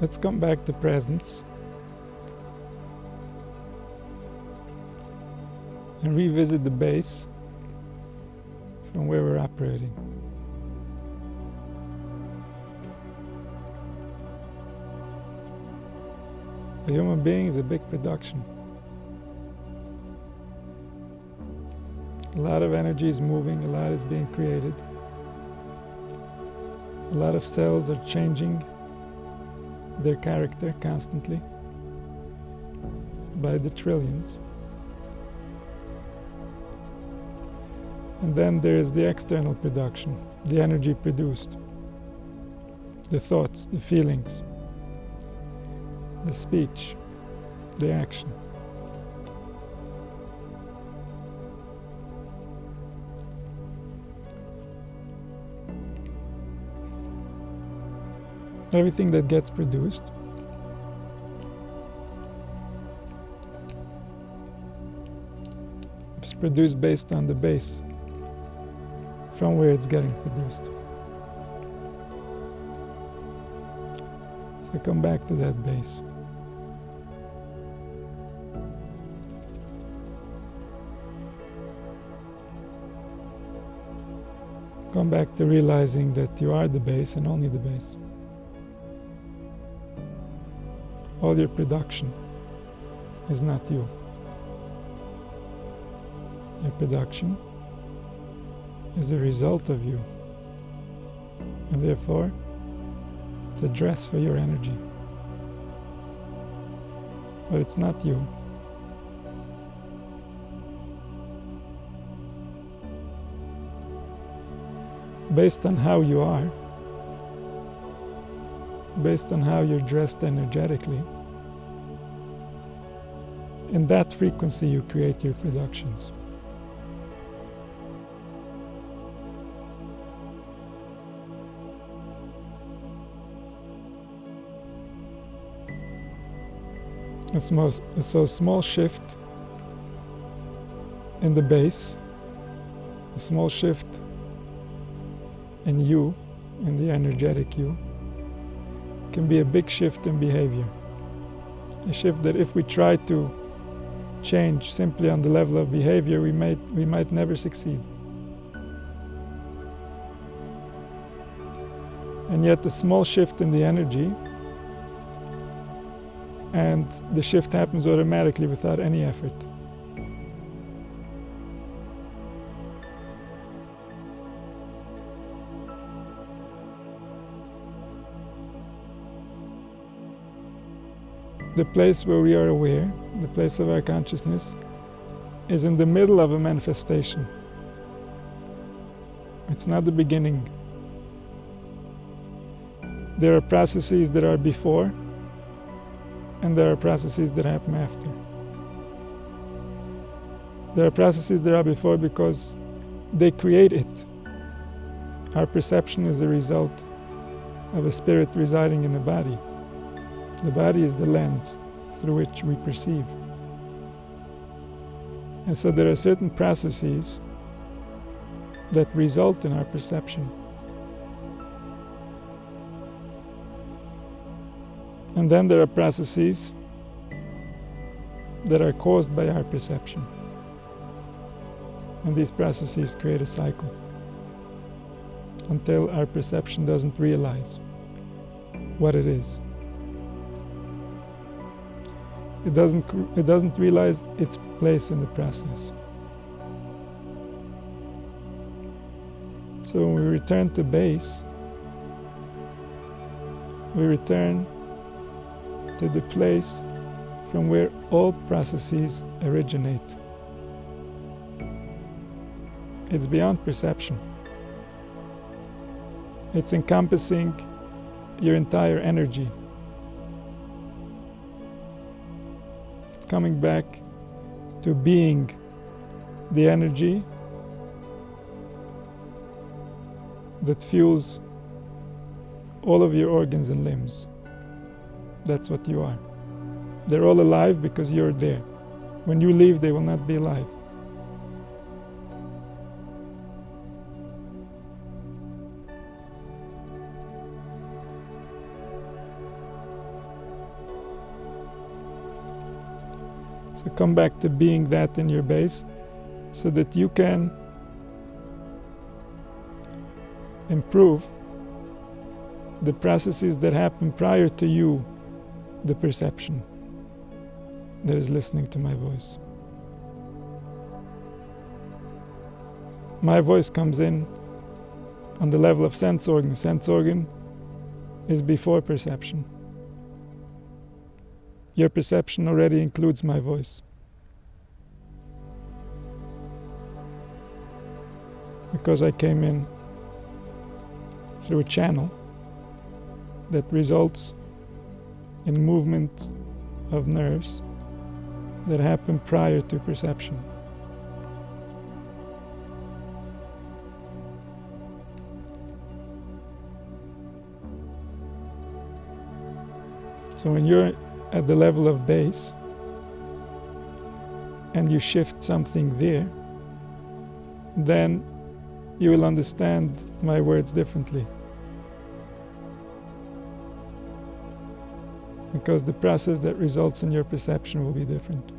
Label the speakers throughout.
Speaker 1: Let's come back to presence and revisit the base from where we're operating. A human being is a big production. A lot of energy is moving, a lot is being created. A lot of cells are changing their character constantly by the trillions. And then there's the external production, the energy produced, the thoughts, the feelings, the speech, the action. Everything that gets produced is produced based on the base from where it's getting produced. So come back to that base. Come back to realizing that you are the base and only the base. All your production is not you. Your production is a result of you. And therefore, it's a dress for your energy. But it's not you. Based on how you are, based on how you're dressed energetically, in that frequency you create your productions. So a small shift in the base, a small shift in you, in the energetic you, can be a big shift in behavior. A shift that if we try to change simply on the level of behavior, we might never succeed. And yet a small shift in the energy, and the shift happens automatically without any effort. The place where we are aware, the place of our consciousness, is in the middle of a manifestation. It's not the beginning. There are processes that are before, and there are processes that happen after. There are processes that are before because they create it. Our perception is the result of a spirit residing in a body. The body is the lens through which we perceive. And so there are certain processes that result in our perception. And then there are processes that are caused by our perception. And these processes create a cycle until our perception doesn't realize what it is. It doesn't realize its place in the process. So when we return to base, we return to the place from where all processes originate. It's beyond perception. It's encompassing your entire energy. Coming back to being the energy that fuels all of your organs and limbs. That's what you are. They're all alive because you're there. When you leave, they will not be alive. So come back to being that in your base so that you can improve the processes that happen prior to you, the perception that is listening to my voice. My voice comes in on the level of sense organ. Sense organ is before perception. Your perception already includes my voice. Because I came in through a channel that results in movement of nerves that happen prior to perception. So when you're at the level of base and you shift something there, then you will understand my words differently. Because the process that results in your perception will be different.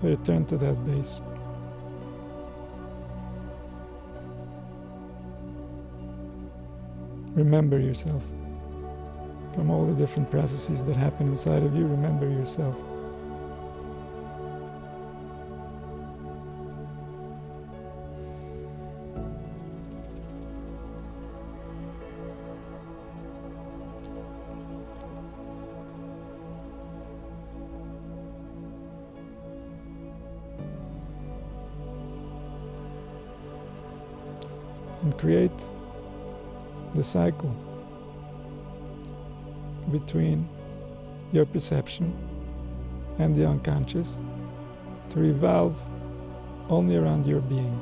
Speaker 1: Return to that base. Remember yourself. From all the different processes that happen inside of you, remember yourself. And create the cycle between your perception and the unconscious to revolve only around your being.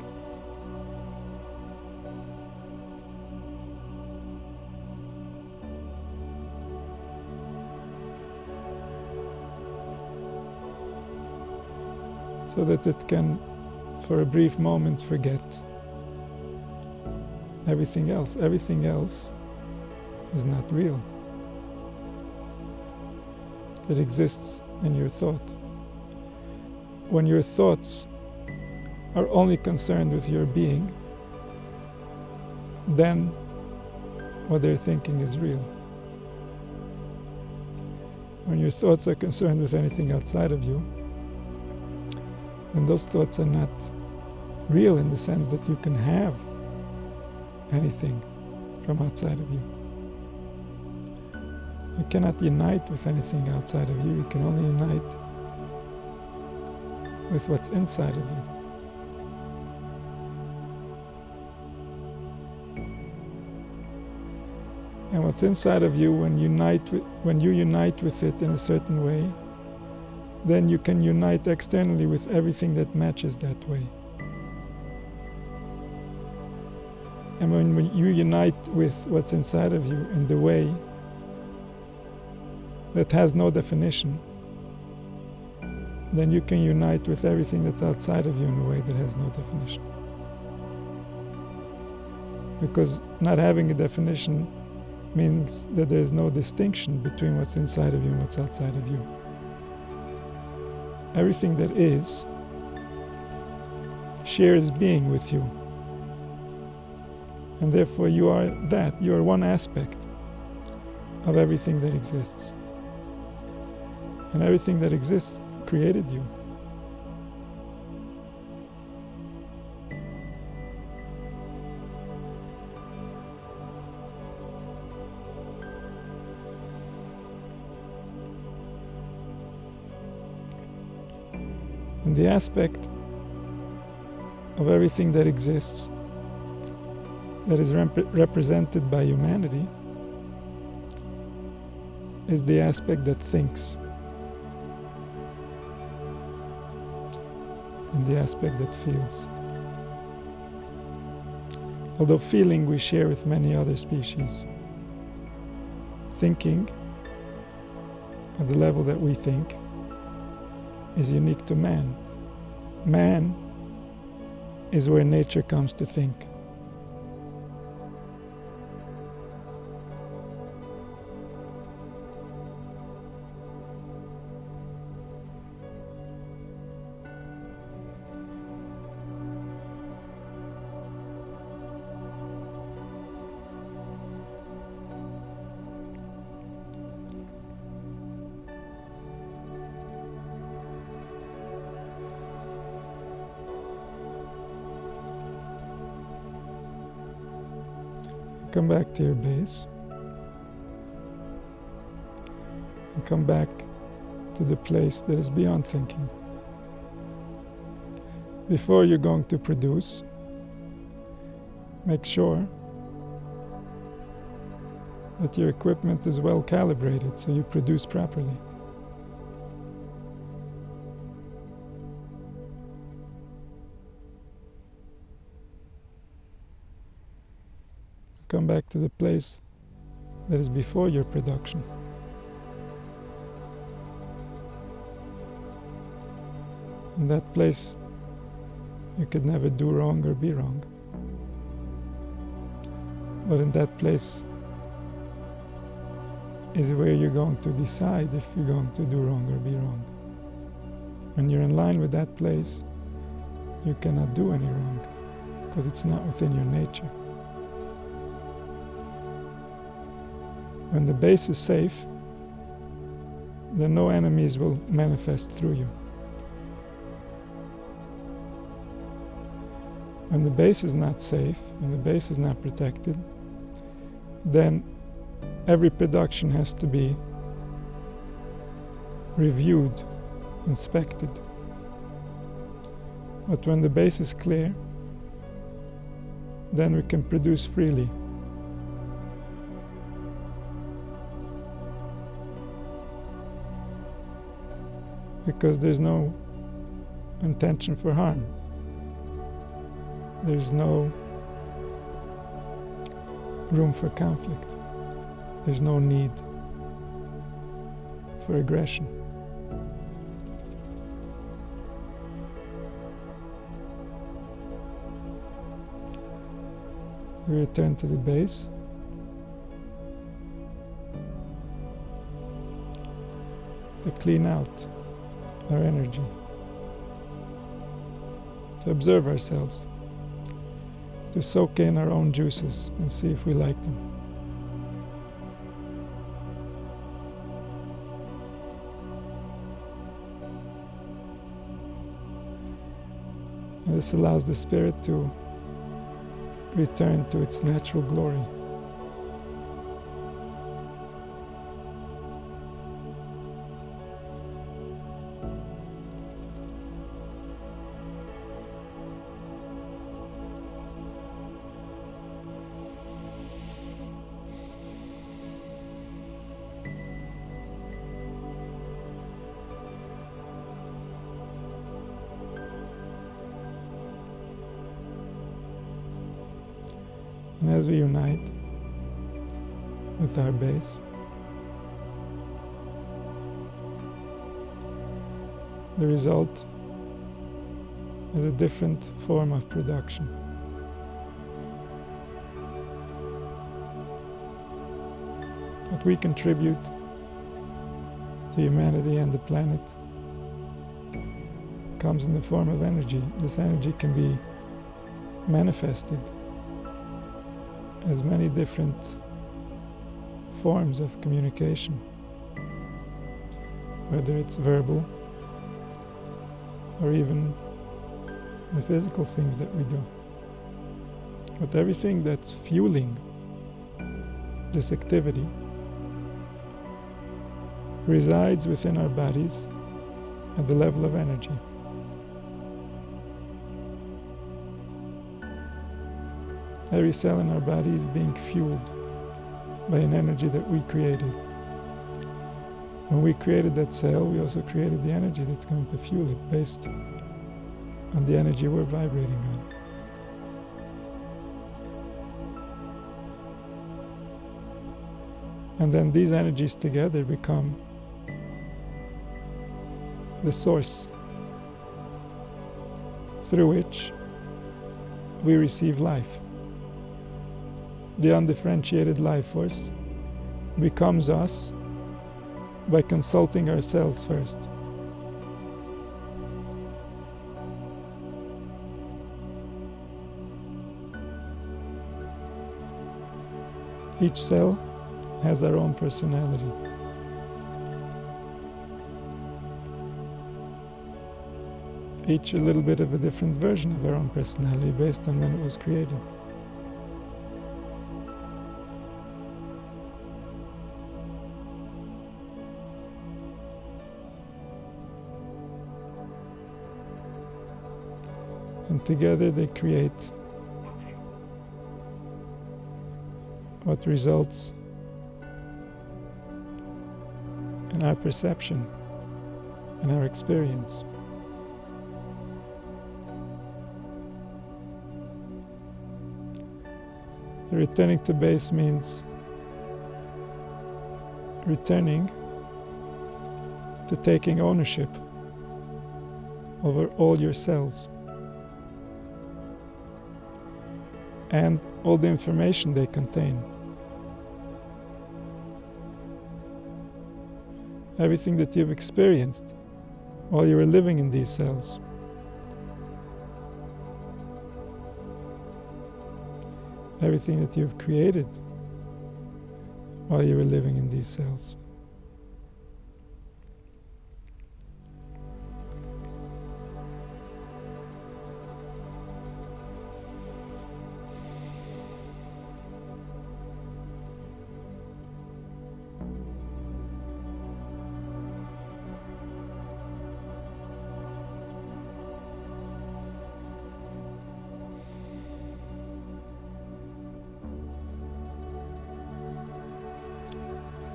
Speaker 1: So that it can, for a brief moment, forget everything else. Everything else is not real. It exists in your thought. When your thoughts are only concerned with your being, then what they're thinking is real. When your thoughts are concerned with anything outside of you, then those thoughts are not real in the sense that you can have anything from outside of you. You cannot unite with anything outside of you. You can only unite with what's inside of you. And what's inside of you, when you unite with it in a certain way, then you can unite externally with everything that matches that way. And when you unite with what's inside of you in the way that has no definition, then you can unite with everything that's outside of you in a way that has no definition. Because not having a definition means that there is no distinction between what's inside of you and what's outside of you. Everything that is shares being with you. And therefore you are that. You are one aspect of everything that exists. And everything that exists created you. And the aspect of everything that exists that is represented by humanity is the aspect that thinks, and the aspect that feels. Although feeling we share with many other species, thinking at the level that we think is unique to man. Man is where nature comes to think. Come back to your base and come back to the place that is beyond thinking. Before you're going to produce, make sure that your equipment is well calibrated so you produce properly. Come back to the place that is before your production. In that place, you could never do wrong or be wrong. But in that place is where you're going to decide if you're going to do wrong or be wrong. When you're in line with that place, you cannot do any wrong because it's not within your nature. When the base is safe, then no enemies will manifest through you. When the base is not safe, when the base is not protected, then every production has to be reviewed, inspected. But when the base is clear, then we can produce freely. Because there's no intention for harm. There's no room for conflict. There's no need for aggression. We return to the base. To clean out our energy, to observe ourselves, to soak in our own juices and see if we like them. And this allows the spirit to return to its natural glory. And as we unite with our base, the result is a different form of production. What we contribute to humanity and the planet comes in the form of energy. This energy can be manifested as many different forms of communication, whether it's verbal or even the physical things that we do. But everything that's fueling this activity resides within our bodies at the level of energy. Every cell in our body is being fueled by an energy that we created. When we created that cell, we also created the energy that's going to fuel it based on the energy we're vibrating on. And then these energies together become the source through which we receive life. The undifferentiated life force becomes us by consulting ourselves first. Each cell has our own personality. Each a little bit of a different version of our own personality based on when it was created. And together they create what results in our perception and our experience. Returning to base means returning to taking ownership over all your cells and all the information they contain. Everything that you've experienced while you were living in these cells. Everything that you've created while you were living in these cells.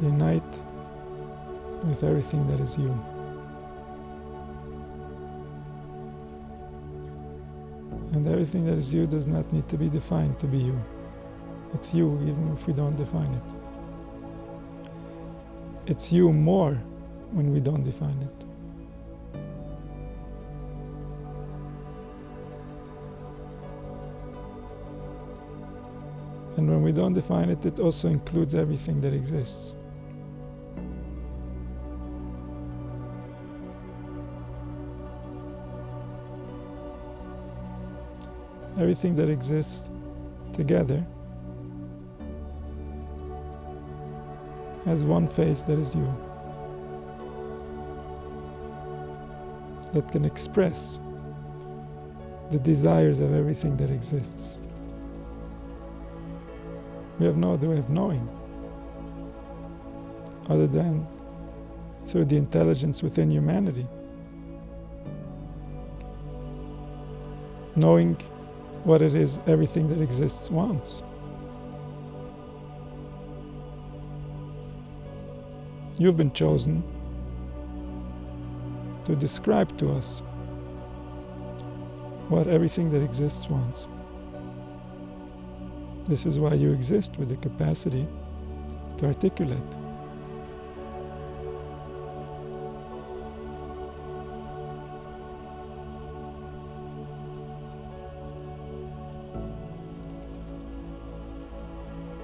Speaker 1: Unite with everything that is you. And everything that is you does not need to be defined to be you. It's you even if we don't define it. It's you more when we don't define it. And when we don't define it, it also includes everything that exists. Everything that exists together has one face that is you, that can express the desires of everything that exists. We have no other way of knowing other than through the intelligence within humanity. Knowing what it is everything that exists wants. You've been chosen to describe to us what everything that exists wants. This is why you exist, with the capacity to articulate.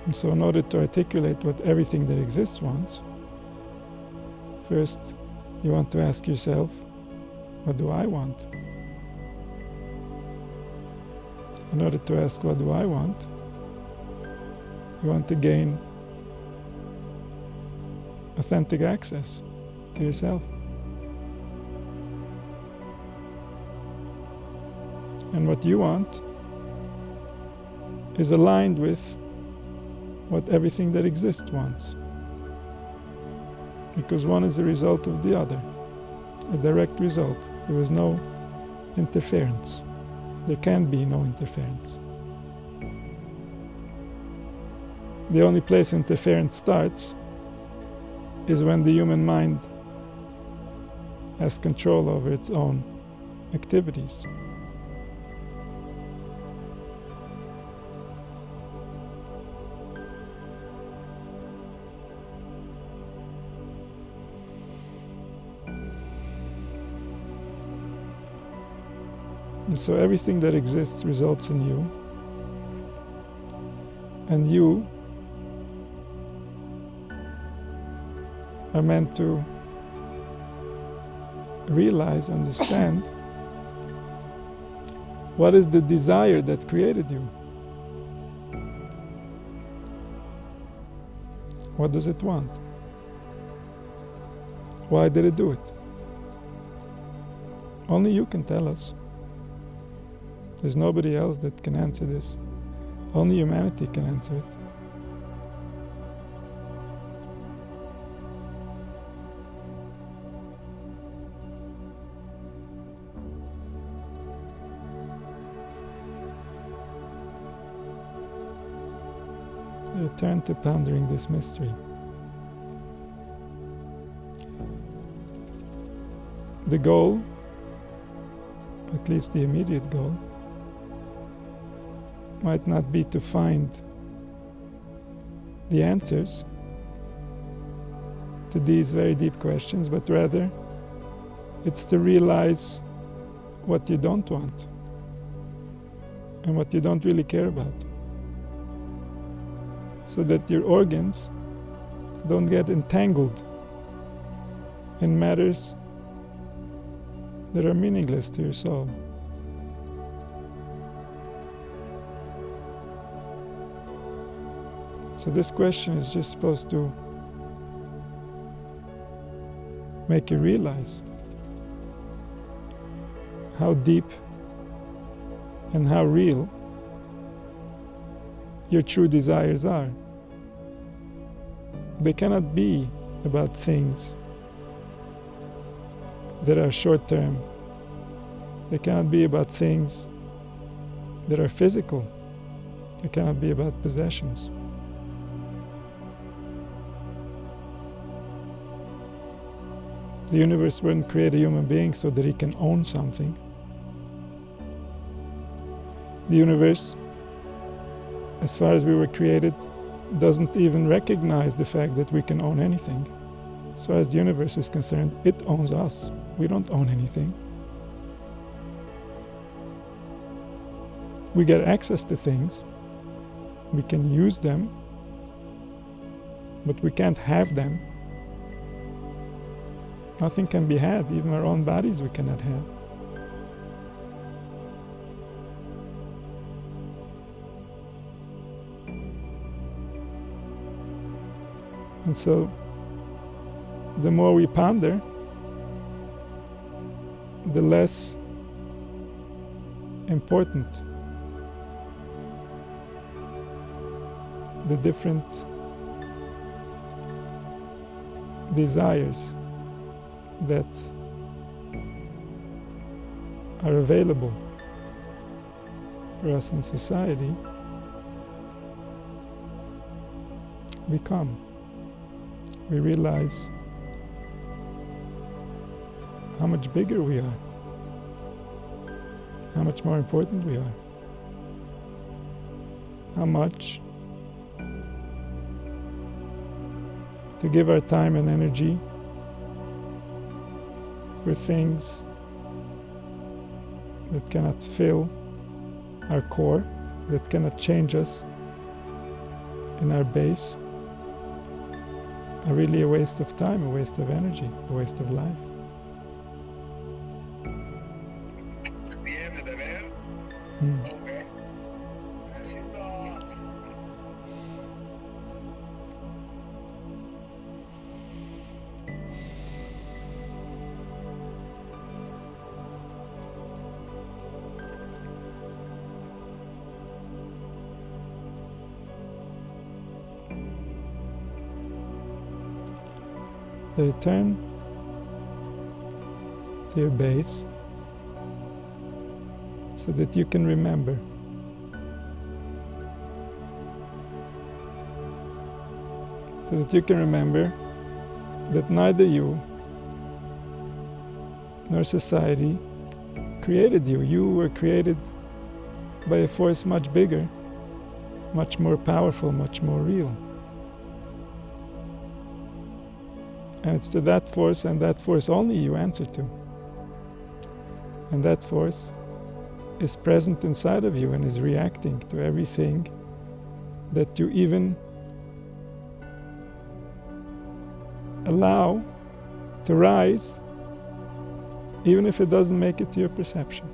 Speaker 1: And so in order to articulate what everything that exists wants, first you want to ask yourself, what do I want? In order to ask what do I want, you want to gain authentic access to yourself. And what you want is aligned with what everything that exists wants. Because one is a result of the other, a direct result. There is no interference. There can be no interference. The only place interference starts is when the human mind has control over its own activities. And so everything that exists results in you. And you are meant to realize, understand what is the desire that created you. What does it want? Why did it do it? Only you can tell us. There's nobody else that can answer this. Only humanity can answer it. Return to pondering this mystery. The goal, at least the immediate goal, might not be to find the answers to these very deep questions, but rather it's to realize what you don't want and what you don't really care about, so that your organs don't get entangled in matters that are meaningless to your soul. So this question is just supposed to make you realize how deep and how real your true desires are. They cannot be about things that are short-term. They cannot be about things that are physical. They cannot be about possessions. The universe wouldn't create a human being so that he can own something. The universe, as far as we were created, doesn't even recognize the fact that we can own anything. As far as the universe is concerned, it owns us. We don't own anything. We get access to things. We can use them, but we can't have them. Nothing can be had, even our own bodies we cannot have. And so, the more we ponder, the less important the different desires that are available for us in society become. We realize how much bigger we are, how much more important we are, how much to give our time and energy for things that cannot fill our core, that cannot change us in our base, are really a waste of time, a waste of energy, a waste of life. So return to your base so that you can remember. So that you can remember that neither you nor society created you. You were created by a force much bigger, much more powerful, much more real. And it's to that force and that force only you answer to. And that force is present inside of you and is reacting to everything that you even allow to rise, even if it doesn't make it to your perception.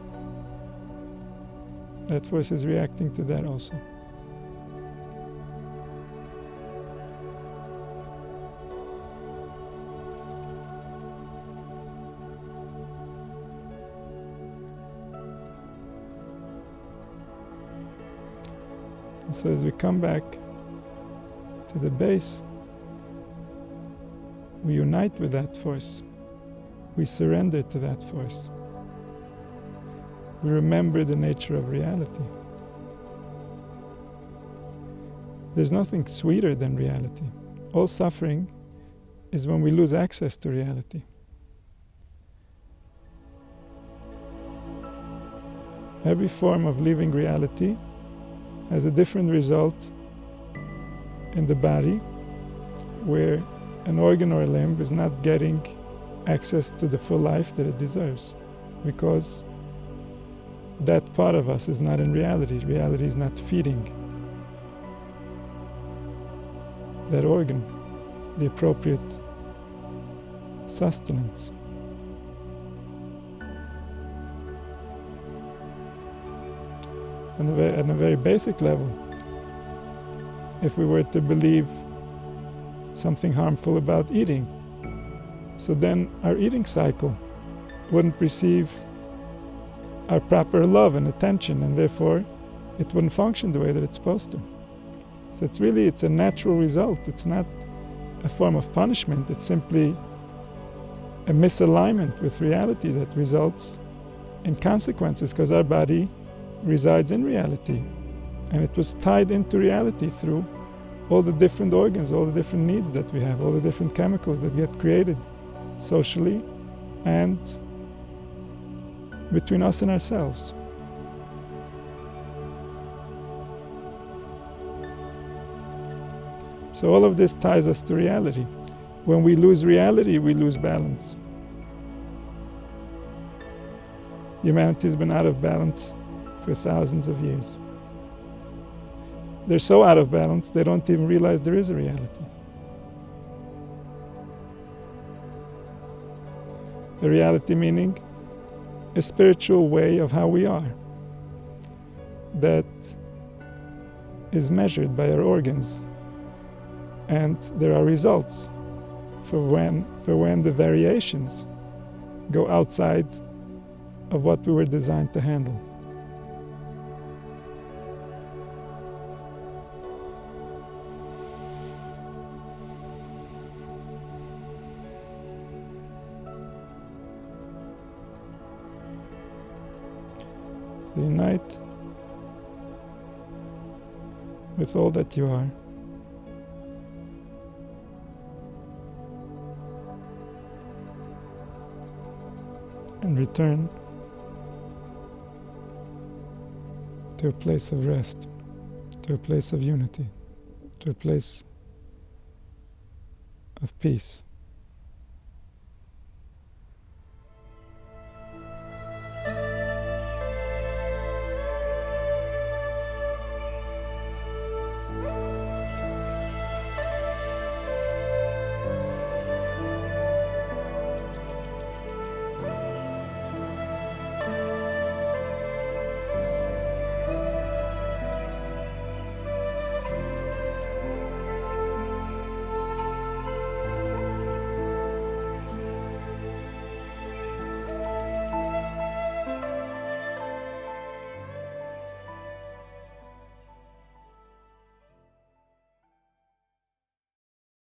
Speaker 1: That force is reacting to that also. So as we come back to the base, we unite with that force. We surrender to that force. We remember the nature of reality. There's nothing sweeter than reality. All suffering is when we lose access to reality. Every form of living reality has a different result in the body, where an organ or a limb is not getting access to the full life that it deserves, because that part of us is not in reality. Reality is not feeding that organ the appropriate sustenance. On a very basic level, if we were to believe something harmful about eating, so then our eating cycle wouldn't receive our proper love and attention, and therefore it wouldn't function the way that it's supposed to. So it's a natural result. It's not a form of punishment. It's simply a misalignment with reality that results in consequences, because our body resides in reality, and it was tied into reality through all the different organs, all the different needs that we have, all the different chemicals that get created socially and between us and ourselves. So all of this ties us to reality. When we lose reality, we lose balance. Humanity has been out of balance for thousands of years. They're so out of balance, they don't even realize there is a reality. A reality meaning a spiritual way of how we are that is measured by our organs, and there are results for when the variations go outside of what we were designed to handle. So unite with all that you are. And return to a place of rest, to a place of unity, to a place of peace.